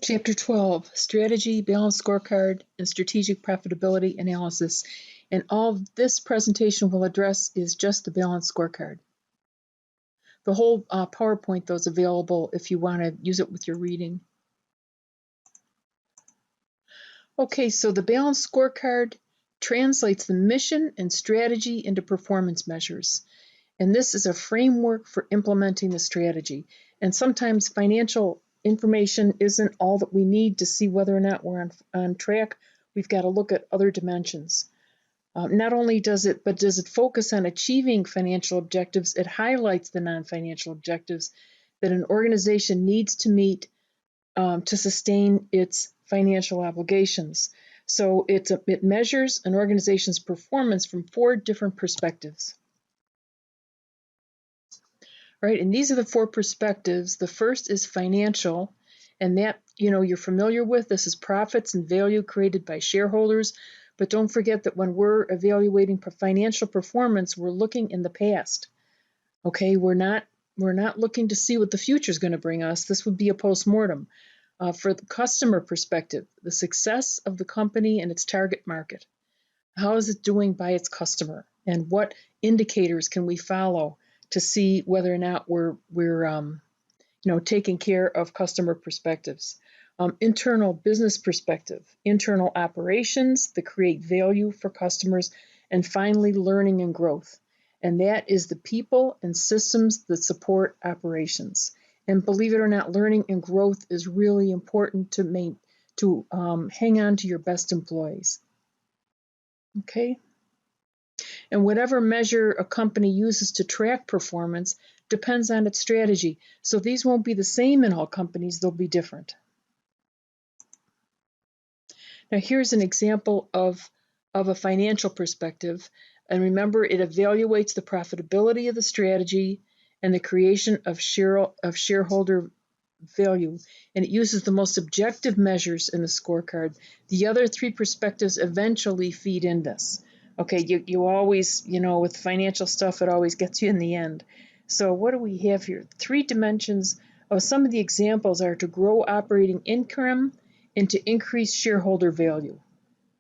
Chapter 12, Strategy, Balanced Scorecard, and Strategic Profitability Analysis. And all this presentation will address is just the Balanced Scorecard. The whole PowerPoint, though, is available if you want to use it with your reading. Okay, so the Balanced Scorecard translates the mission and strategy into performance measures. And this is a framework for implementing the strategy. And sometimes financial information isn't all that we need to see whether or not we're on track. We've got to look at other dimensions. Not only does it focus on achieving financial objectives, it highlights the non-financial objectives that an organization needs to meet to sustain its financial obligations. So it measures an organization's performance from 4 different perspectives. Right, and these are the 4 perspectives. The first is financial, and that, you're familiar with. This is profits and value created by shareholders. But don't forget that when we're evaluating financial performance, we're looking in the past. Okay, we're not looking to see what the future is going to bring us. This would be a postmortem. For the customer perspective, the success of the company and its target market. How is it doing by its customer? And what indicators can we follow to see whether or not we're taking care of customer perspectives? Internal business perspective, internal operations that create value for customers, and finally, learning and growth. And that is the people and systems that support operations. And believe it or not, learning and growth is really important to hang on to your best employees. Okay? And whatever measure a company uses to track performance depends on its strategy. So these won't be the same in all companies, they'll be different. Now here's an example of a financial perspective. And remember, it evaluates the profitability of the strategy and the creation of shareholder value. And it uses the most objective measures in the scorecard. The other 3 perspectives eventually feed in this. Okay, you always, with financial stuff, it always gets you in the end. So what do we have here? 3 dimensions of some of the examples are to grow operating income and to increase shareholder value.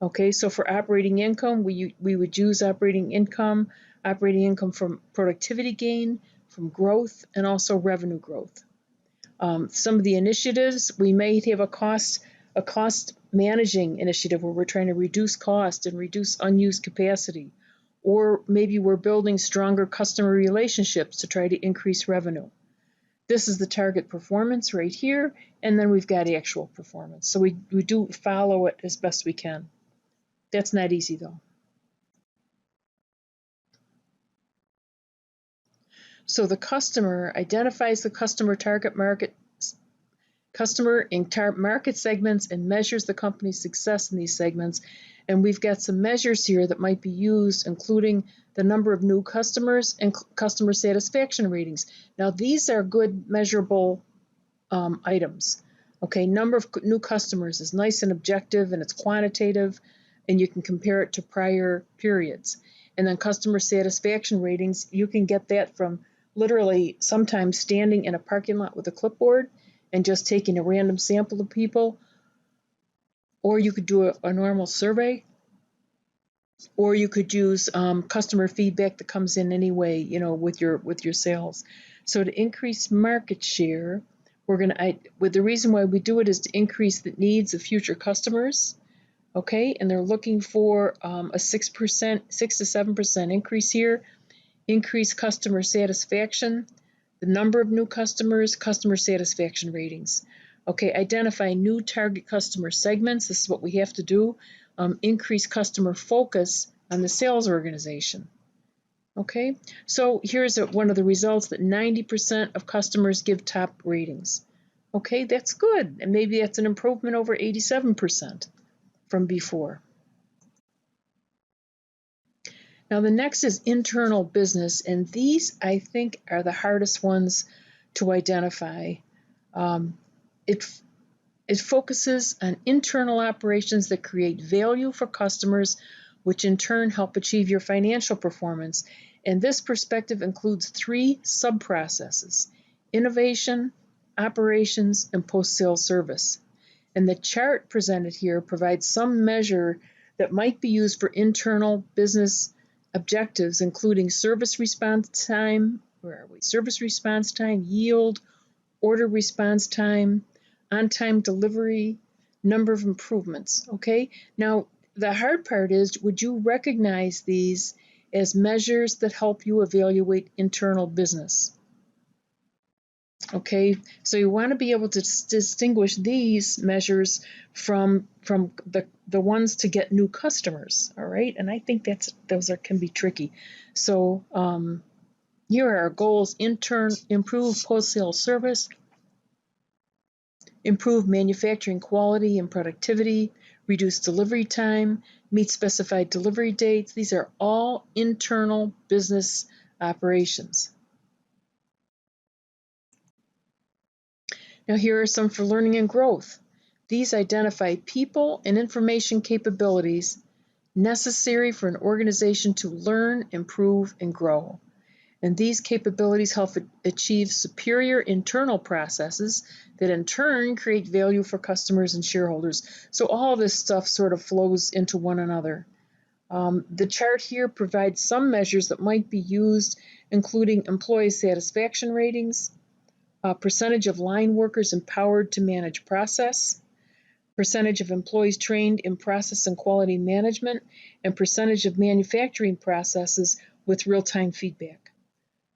Okay, so for operating income, we would use operating income from productivity gain, from growth, and also revenue growth. Some of the initiatives, we may have a cost managing initiative where we're trying to reduce cost and reduce unused capacity. Or maybe we're building stronger customer relationships to try to increase revenue. This is the target performance right here, and then we've got actual performance. So we do follow it as best we can. That's not easy though. So the customer identifies the customer target market, customer in market segments, and measures the company's success in these segments. And we've got some measures here that might be used, including the number of new customers and customer satisfaction ratings. Now, these are good measurable items. Okay, number of new customers is nice and objective, and it's quantitative, and you can compare it to prior periods. And then customer satisfaction ratings, you can get that from literally sometimes standing in a parking lot with a clipboard and just taking a random sample of people, or you could do a normal survey, or you could use customer feedback that comes in anyway, with your sales. So to increase market share, the reason why we do it is to increase the needs of future customers, okay? And they're looking for a 6 to 7% increase here. Increase customer satisfaction, the number of new customers, customer satisfaction ratings. Okay, identify new target customer segments. This is what we have to do. Increase customer focus on the sales organization. Okay, so here's one of the results that 90% of customers give top ratings. Okay, that's good. And maybe that's an improvement over 87% from before. Now the next is internal business, and these I think are the hardest ones to identify. It focuses on internal operations that create value for customers, which in turn help achieve your financial performance. And this perspective includes 3 sub-processes: innovation, operations, and post-sale service. And the chart presented here provides some measure that might be used for internal business objectives, including service response time, Service response time, yield, order response time, on-time delivery, number of improvements, okay? Now, the hard part is, would you recognize these as measures that help you evaluate internal business? Okay, so you want to be able to distinguish these measures from the ones to get new customers, all right? And I think those can be tricky. So here are our goals: improve post-sale service, improve manufacturing quality and productivity, reduce delivery time, meet specified delivery dates. These are all internal business operations. Now here are some for learning and growth. These identify people and information capabilities necessary for an organization to learn, improve, and grow. And these capabilities help achieve superior internal processes that in turn create value for customers and shareholders. So all this stuff sort of flows into one another. The chart here provides some measures that might be used, including employee satisfaction ratings, percentage of line workers empowered to manage process, percentage of employees trained in process and quality management, and percentage of manufacturing processes with real-time feedback.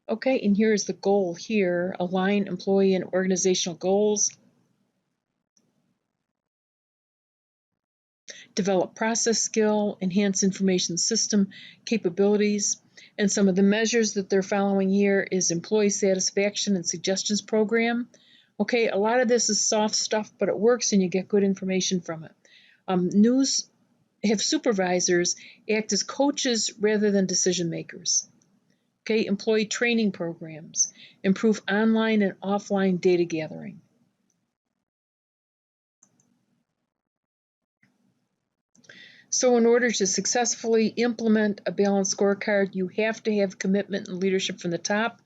Okay, and here's the goal here: align employee and organizational goals, develop process skill, enhance information system capabilities. And some of the measures that they're following here is employee satisfaction and suggestions program. Okay, a lot of this is soft stuff, but it works and you get good information from it. Have supervisors act as coaches rather than decision makers. Okay, employee training programs, improve online and offline data gathering. So in order to successfully implement a balanced scorecard, you have to have commitment and leadership from the top.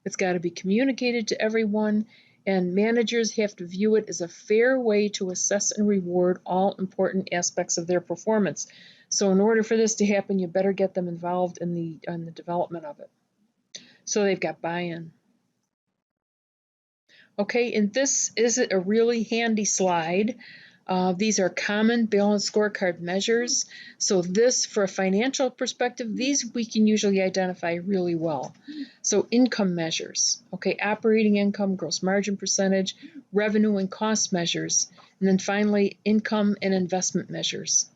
It's got to be communicated to everyone, and managers have to view it as a fair way to assess and reward all important aspects of their performance. So in order for this to happen, you better get them involved in the development of it. So they've got buy-in. Okay, and this is a really handy slide. These are common balanced scorecard measures. So this, for a financial perspective, these we can usually identify really well. So income measures, okay, operating income, gross margin percentage, revenue and cost measures, and then finally income and investment measures.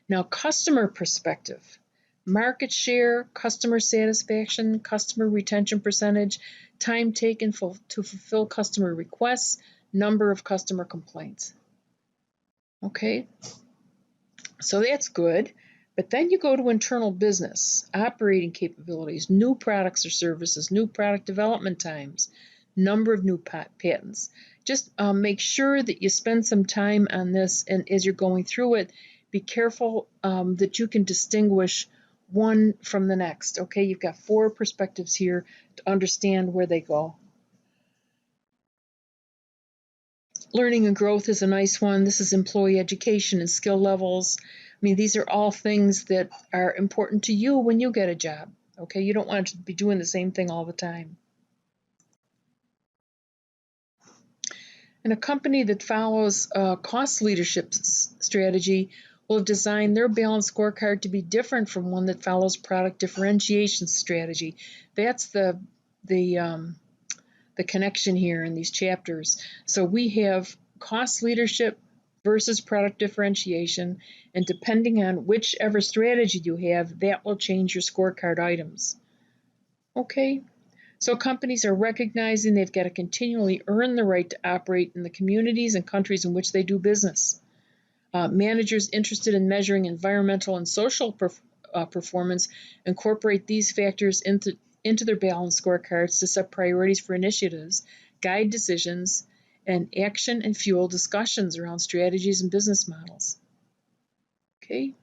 Now customer perspective, market share, customer satisfaction, customer retention percentage, time taken to fulfill customer requests, number of customer complaints. Okay, so that's good. But then you go to internal business, operating capabilities, new products or services, new product development times, number of new patents. Just make sure that you spend some time on this, and as you're going through it, be careful that you can distinguish one from the next. Okay, you've got 4 perspectives here to understand where they go. Learning and growth is a nice one. This is employee education and skill levels. I mean, these are all things that are important to you when you get a job. Okay, you don't want to be doing the same thing all the time. And a company that follows a cost leadership strategy will design their balanced scorecard to be different from one that follows product differentiation strategy. That's the connection here in these chapters. So we have cost leadership versus product differentiation, and depending on whichever strategy you have, that will change your scorecard items. Okay, so companies are recognizing they've got to continually earn the right to operate in the communities and countries in which they do business. Managers interested in measuring environmental and social performance incorporate these factors into their balanced scorecards to set priorities for initiatives, guide decisions, and action and fuel discussions around strategies and business models. Okay.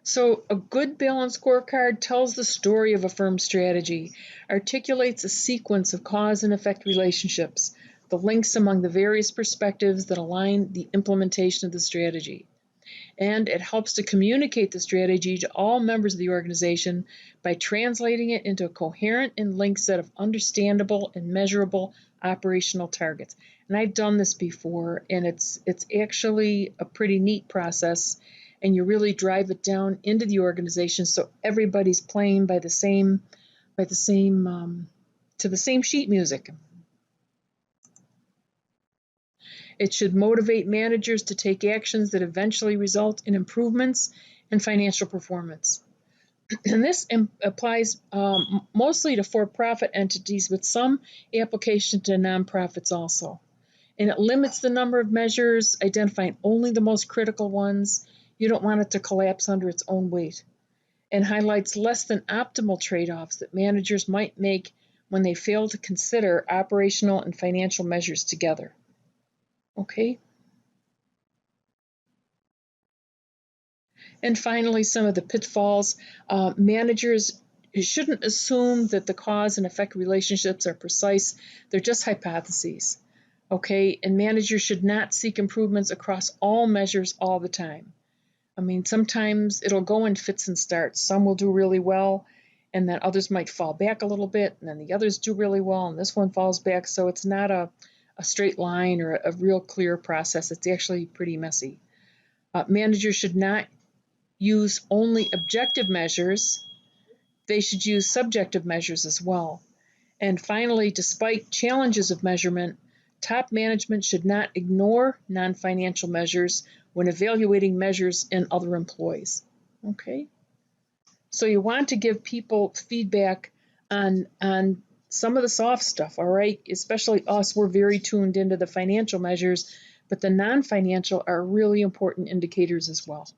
So a good balanced scorecard tells the story of a firm's strategy, articulates a sequence of cause and effect relationships, the links among the various perspectives that align the implementation of the strategy. And it helps to communicate the strategy to all members of the organization by translating it into a coherent and linked set of understandable and measurable operational targets. And I've done this before, and it's actually a pretty neat process, and you really drive it down into the organization so everybody's playing to the same sheet music. It should motivate managers to take actions that eventually result in improvements in financial performance. And this applies mostly to for-profit entities, with some application to nonprofits also. And it limits the number of measures, identifying only the most critical ones. You don't want it to collapse under its own weight. And highlights less than optimal trade-offs that managers might make when they fail to consider operational and financial measures together. Okay? And finally, some of the pitfalls. Managers shouldn't assume that the cause and effect relationships are precise. They're just hypotheses. Okay? And managers should not seek improvements across all measures all the time. I mean, sometimes it'll go in fits and starts. Some will do really well, and then others might fall back a little bit, and then the others do really well, and this one falls back. So it's not a straight line or a real clear process. It's actually pretty messy. Managers should not use only objective measures. They should use subjective measures as well. And finally, despite challenges of measurement, top management should not ignore non-financial measures when evaluating measures in other employees. Okay? So you want to give people feedback on some of the soft stuff, all right? Especially us, we're very tuned into the financial measures, but the non-financial are really important indicators as well.